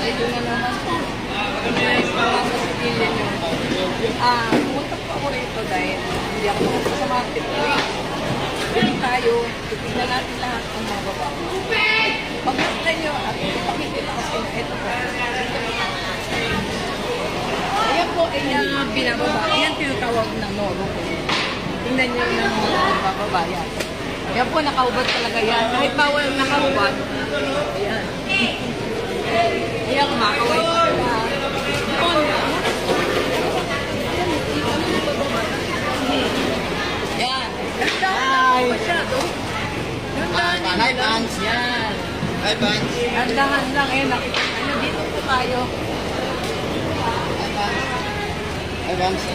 Ito na naman po. May mga sa civilian yun. Pumunta po ako rito dahil hindi ako pumunta sa market po eh. Pwede tayo, titignan natin lahat ng mga babae. Pag gusto nyo, at ipakikita ko sa inyo, ito po. Ayan po, ayan binababa. Ayan tinatawag na noro po. Tingnan nyo ng mga bababayan. Ayan po, nakaubad talaga yan. Kahit bawal nakaubad. Ayan. Ayan, kumakaway pa sila. Ayan. Ganda. Masyado. Hi, Vance. Yan. Hi, Vance. Gandahan lang eh. Ano, dito po tayo. Hi, Vance.